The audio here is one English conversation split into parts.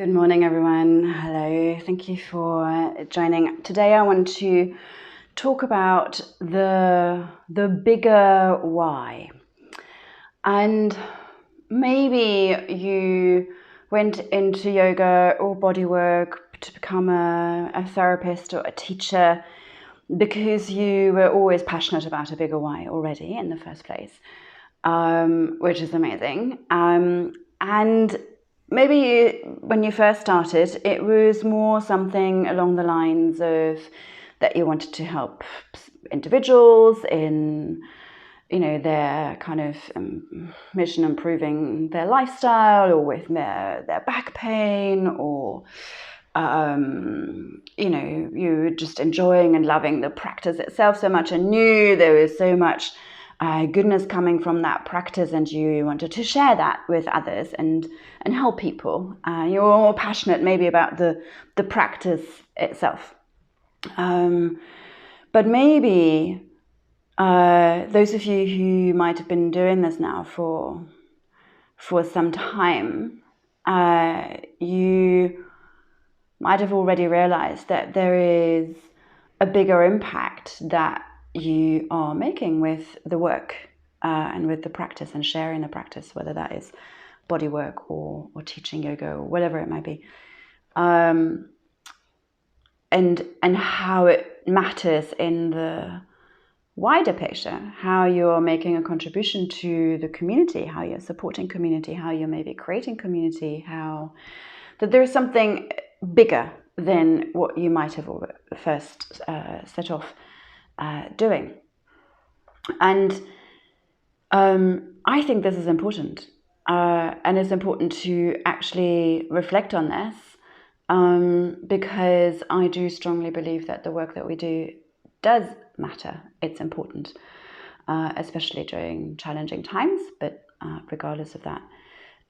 Good morning, everyone. Hello. Thank you for joining. Today I want to talk about the bigger why. And maybe you went into yoga or bodywork to become a therapist or a teacher because you were always passionate about a bigger why already in the first place, which is amazing. And maybe when you first started, it was more something along the lines of that you wanted to help individuals in, their kind of mission improving their lifestyle, or with their back pain, or you were just enjoying and loving the practice itself so much, and knew there was so much goodness coming from that practice, and you wanted to share that with others and help people. You're more passionate maybe about the practice itself. But maybe those of you who might have been doing this now for some time, you might have already realized that there is a bigger impact that you are making with the work and with the practice and sharing the practice, whether that is body work or teaching yoga or whatever it might be, and how it matters in the wider picture, how you're making a contribution to the community, how you're supporting community, how you're maybe creating community, how that there's something bigger than what you might have first set off doing. And I think this is important, and it's important to actually reflect on this, because I do strongly believe that the work that we do does matter. It's important, especially during challenging times, but regardless of that.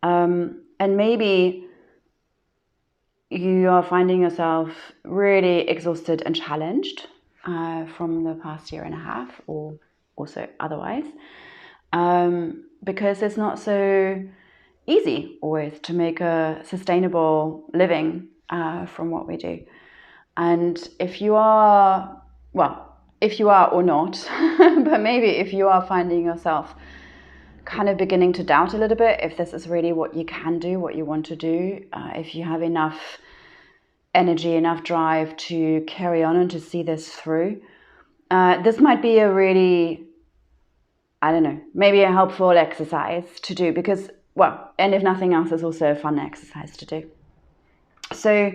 And maybe you are finding yourself really exhausted and challenged from the past year and a half, or also otherwise, because it's not so easy always to make a sustainable living from what we do. And if you are or not, but maybe if you are finding yourself kind of beginning to doubt a little bit if this is really what you can do, what you want to do, if you have enough energy, enough drive to carry on and to see this through, this might be a really, maybe a helpful exercise to do, because, and if nothing else, it's also a fun exercise to do. So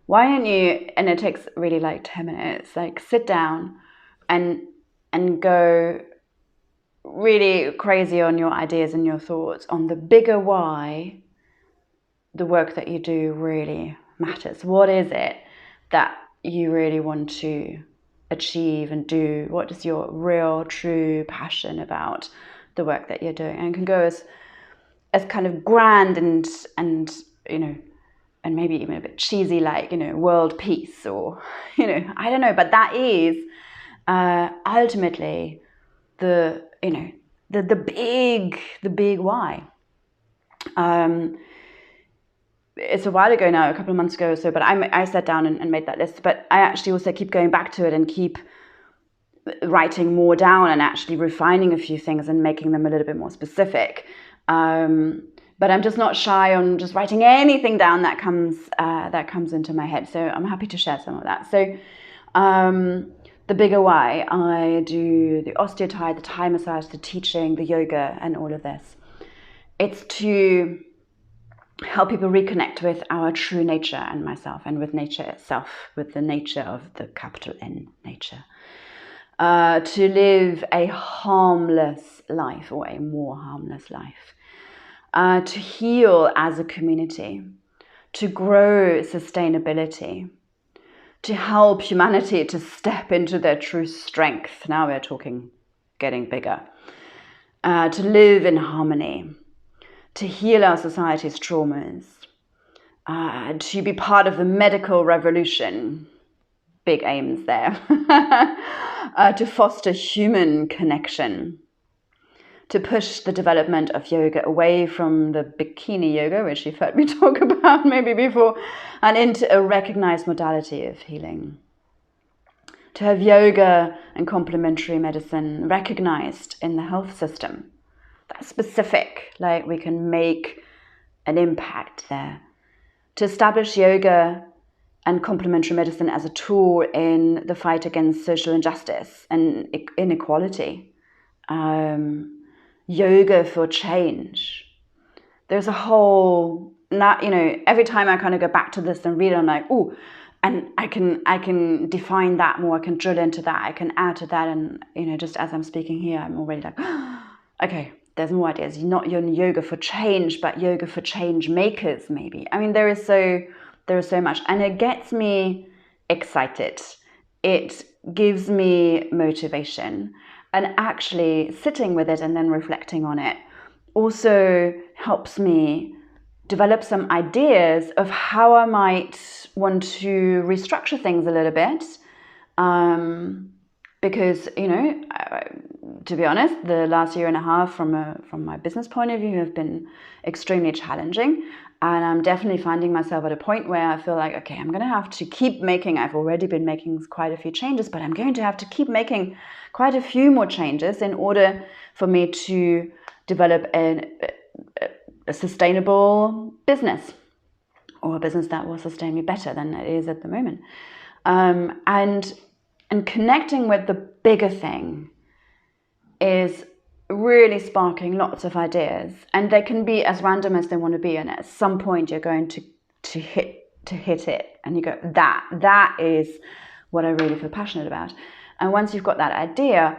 why don't you, and it takes really like 10 minutes, like sit down and go really crazy on your ideas and your thoughts on the bigger why the work that you do really matters. What is it that you really want to achieve and do? What is your real, true passion about the work that you're doing? And it can go as kind of grand and and maybe even a bit cheesy, like, world peace, or, I don't know, but that is ultimately the big why. It's a while ago now, a couple of months ago or so, but I sat down and made that list. But I actually also keep going back to it and keep writing more down and actually refining a few things and making them a little bit more specific. But I'm just not shy on just writing anything down that comes into my head. So I'm happy to share some of that. So the bigger why, I do the osteotai, the Thai massage, the teaching, the yoga, and all of this. It's to help people reconnect with our true nature and myself, and with nature itself, with the nature of the capital N, nature. To live a harmless life, or a more harmless life. To heal as a community. To grow sustainability. To help humanity to step into their true strength. Now we're talking getting bigger. To live in harmony. To heal our society's traumas. To be part of the medical revolution. Big aims there. To foster human connection. to push the development of yoga away from the bikini yoga, which you've heard me talk about maybe before, and into a recognized modality of healing. To have yoga and complementary medicine recognized in the health system. That's specific, like we can make an impact there. To establish yoga and complementary medicine as a tool in the fight against social injustice and inequality. Yoga for change. There's a whole, every time I kind of go back to this and read it, I'm like, ooh, and I can define that more, I can drill into that, I can add to that, and just as I'm speaking here, I'm already like, okay, there's more ideas. Not your yoga for change, but yoga for change makers, maybe. I mean, there is so much, and it gets me excited. It gives me motivation, and actually sitting with it and then reflecting on it also helps me develop some ideas of how I might want to restructure things a little bit. Because, to be honest, the last year and a half from my business point of view have been extremely challenging. And I'm definitely finding myself at a point where I feel like, okay, I'm going to have to keep making, I've already been making quite a few changes, but I'm going to have to keep making quite a few more changes in order for me to develop a sustainable business, or a business that will sustain me better than it is at the moment. And connecting with the bigger thing is really sparking lots of ideas, and they can be as random as they want to be, and at some point you're going to hit it and you go, that is what I really feel passionate about. And once you've got that idea,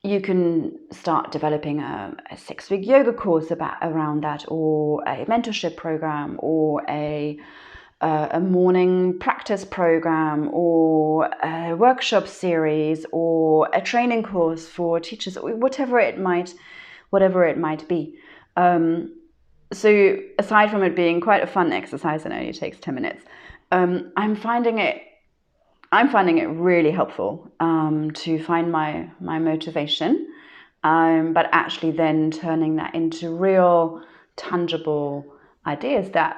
you can start developing a 6-week yoga course around that, or a mentorship program, or a morning practice program, or a workshop series, or a training course for teachers, or whatever it might be. So aside from it being quite a fun exercise and only takes 10 minutes, I'm finding it really helpful to find my motivation, but actually then turning that into real tangible ideas that,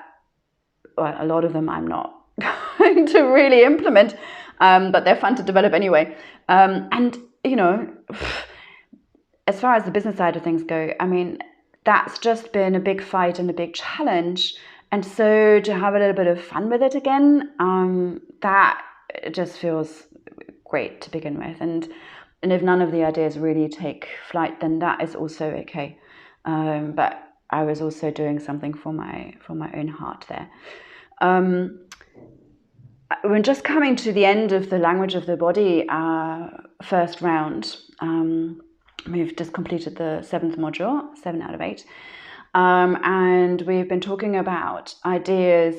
well, a lot of them I'm not going to really implement, but they're fun to develop anyway. And as far as the business side of things go, I mean, that's just been a big fight and a big challenge. And so to have a little bit of fun with it again, that just feels great to begin with. And if none of the ideas really take flight, then that is also okay. But I was also doing something for my own heart there. We're just coming to the end of the language of the body first round. We've just completed the 7th module, 7 out of 8. And we've been talking about ideas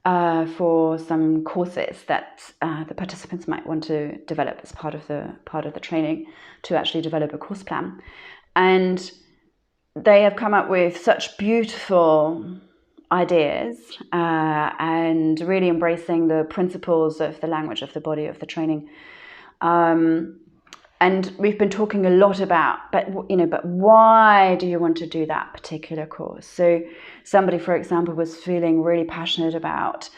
for some courses that the participants might want to develop as part of the training, to actually develop a course plan. And they have come up with such beautiful ideas and really embracing the principles of the language of the body of the training. And we've been talking a lot about, but why do you want to do that particular course? So somebody, for example, was feeling really passionate about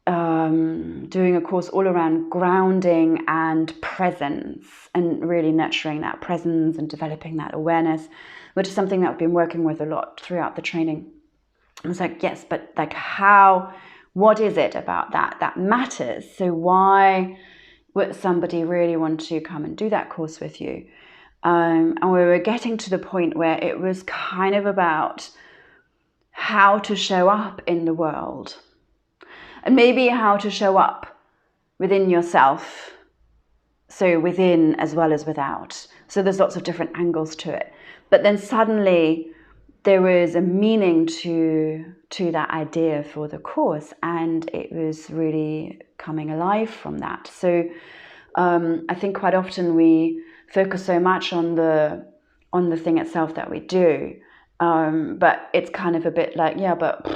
doing a course all around grounding and presence, and really nurturing that presence and developing that awareness, which is something that we've been working with a lot throughout the training. I was like, yes, but like what is it about that matters? So why would somebody really want to come and do that course with you? And we were getting to the point where it was kind of about how to show up in the world, and maybe how to show up within yourself, so within as well as without. So there's lots of different angles to it. But then suddenly there was a meaning to that idea for the course, and it was really coming alive from that. So I think quite often we focus so much on the thing itself that we do, but it's kind of a bit like, yeah, but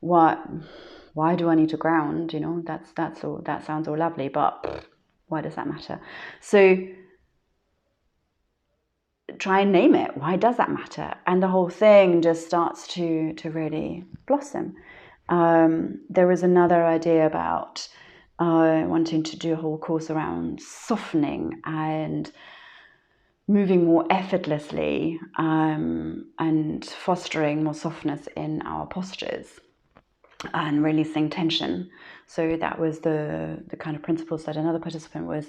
why do I need to ground? That's all. That sounds all lovely, but why does that matter? So try and name it. Why does that matter? And the whole thing just starts to really blossom. There was another idea about wanting to do a whole course around softening and moving more effortlessly, and fostering more softness in our postures and releasing tension. So that was the kind of principles that another participant was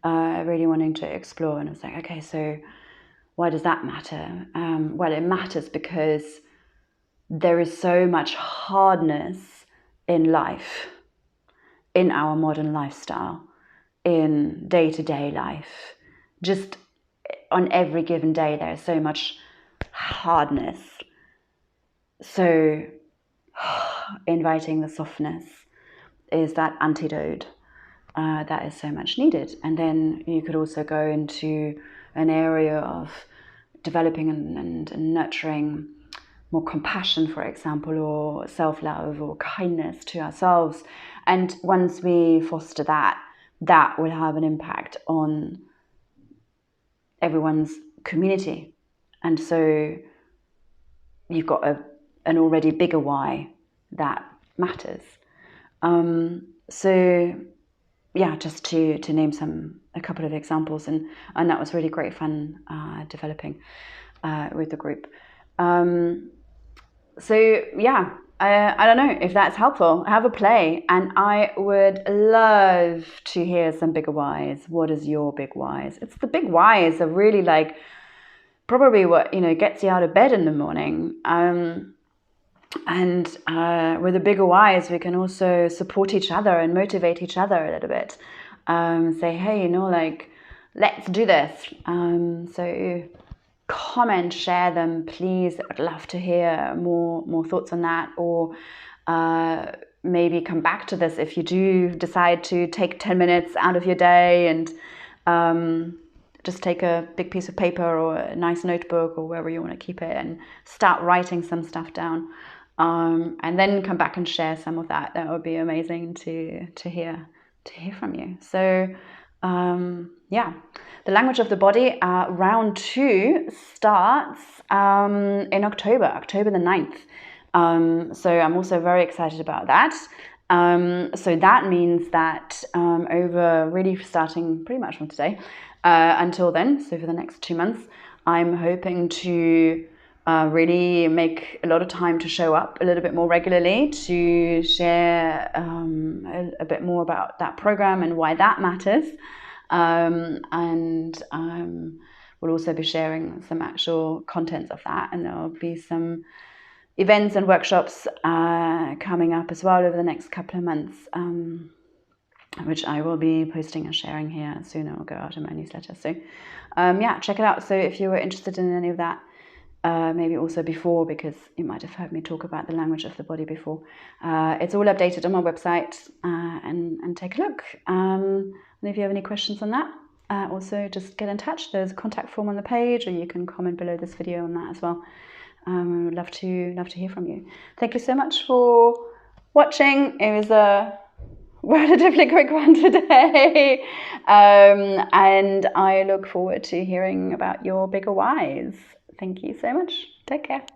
really wanting to explore. And I was like, okay, so why does that matter? Well, it matters because there is so much hardness in life, in our modern lifestyle, in day-to-day life. Just on every given day, there is so much hardness. So inviting the softness is that antidote that is so much needed. And then you could also go into an area of developing and nurturing more compassion, for example, or self-love or kindness to ourselves. And once we foster that, that will have an impact on everyone's community. And so you've got an already bigger why that matters. So yeah, just to name a couple of examples, and that was really great fun developing with the group. So yeah, I don't know if that's helpful. Have a play, and I would love to hear some bigger whys. What is your big whys? It's the big whys are really like probably what gets you out of bed in the morning. And with the bigger whys, we can also support each other and motivate each other a little bit. Say, hey, like, let's do this. So comment, share them, please. I'd love to hear more thoughts on that, or maybe come back to this if you do decide to take 10 minutes out of your day and just take a big piece of paper or a nice notebook or wherever you want to keep it and start writing some stuff down. And then come back and share some of that. That would be amazing to hear from you. So yeah, the language of the body, round 2 starts in October the 9th. So I'm also very excited about that. So that means that over really starting pretty much from today until then, so for the next 2 months, I'm hoping to really make a lot of time to show up a little bit more regularly, to share a bit more about that program and why that matters. And we'll also be sharing some actual contents of that, and there'll be some events and workshops coming up as well over the next couple of months, which I will be posting and sharing here soon. It will go out in my newsletter. So yeah, check it out. So if you were interested in any of that, maybe also before, because you might have heard me talk about the language of the body before. It's all updated on my website, and take a look. And if you have any questions on that, also just get in touch. There's a contact form on the page, or you can comment below this video on that as well. I would love to hear from you. Thank you so much for watching. It was a relatively quick one today, and I look forward to hearing about your bigger whys. Thank you so much. Take care.